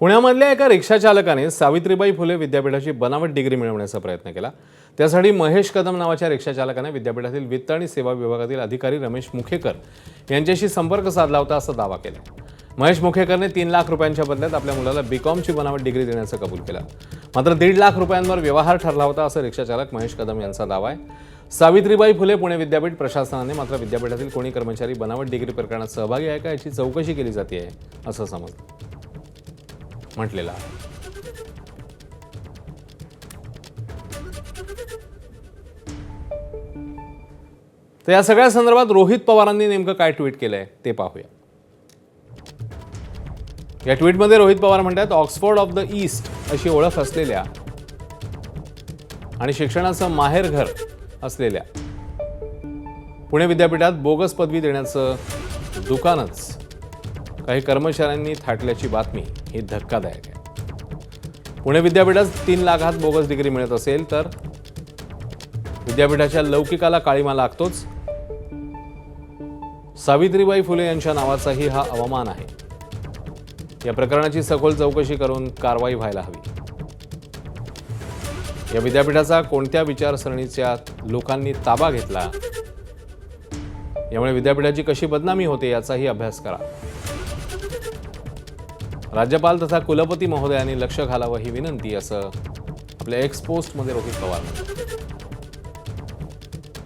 पुण्यामधल्या एका रिक्षा चालकाने सावित्रीबाई फुले विद्यापीठाची बनावट डिग्री मिळवण्याचा प्रयत्न केला। त्यासाठी महेश कदम नावाच्या रिक्षा चालकाने विद्यापीठातील वित्त आणि सेवा विभागातील अधिकारी रमेश मुखेकर यांच्याशी संपर्क साधला होता असा दावा केला। महेश मुखेकरने 3 लाख रुपयांच्या बदल्यात आपल्या मुलाला बीकॉमची बनावट डिग्री देण्याचं कबूल केलं। मात्र 1.5 लाख रुपयांवर व्यवहार ठरला होता असं रिक्षा चालक महेश कदम यांचा दावा आहे। सावित्रीबाई फुले पुणे विद्यापीठ प्रशासनाने मात्र विद्यापीठातील कोणी कर्मचारी बनावट डिग्री प्रकरणात सहभागी आहे का याची चौकशी केली जाते आहे असं समजलं म्हटलेलं आहे। तर या सगळ्या संदर्भात रोहित पवारांनी नेमकं काय ट्विट केलंय ते पाहूया। या ट्विटमध्ये रोहित पवार म्हणतात, ऑक्सफोर्ड ऑफ द ईस्ट अशी ओळख असलेल्या आणि शिक्षणाचं माहेरघर असलेल्या पुणे विद्यापीठात बोगस पदवी देण्याचं दुकानच काही कर्मचाऱ्यांनी थाटल्याची बातमी ही धक्कादायक आहे। पुणे विद्यापीठात 3 लाखात बोगस डिग्री मिळत असेल तर विद्यापीठाच्या लौकिकाला काळीमा लागतोच। सावित्रीबाई फुले यांच्या नावाचाही हा अवमान आहे। या प्रकरणाची सखोल चौकशी करून कारवाई व्हायला हवी। या विद्यापीठाचा कोणत्या विचारसरणीच्या लोकांनी ताबा घेतला यामुळे विद्यापीठाची कशी बदनामी होते याचाही अभ्यास करा। राज्यपाल तथा कुलपती महोदयांनी लक्ष घालावं ही विनंती असं आपल्या एक्स पोस्टमध्ये रोहित पवार म्हणतात।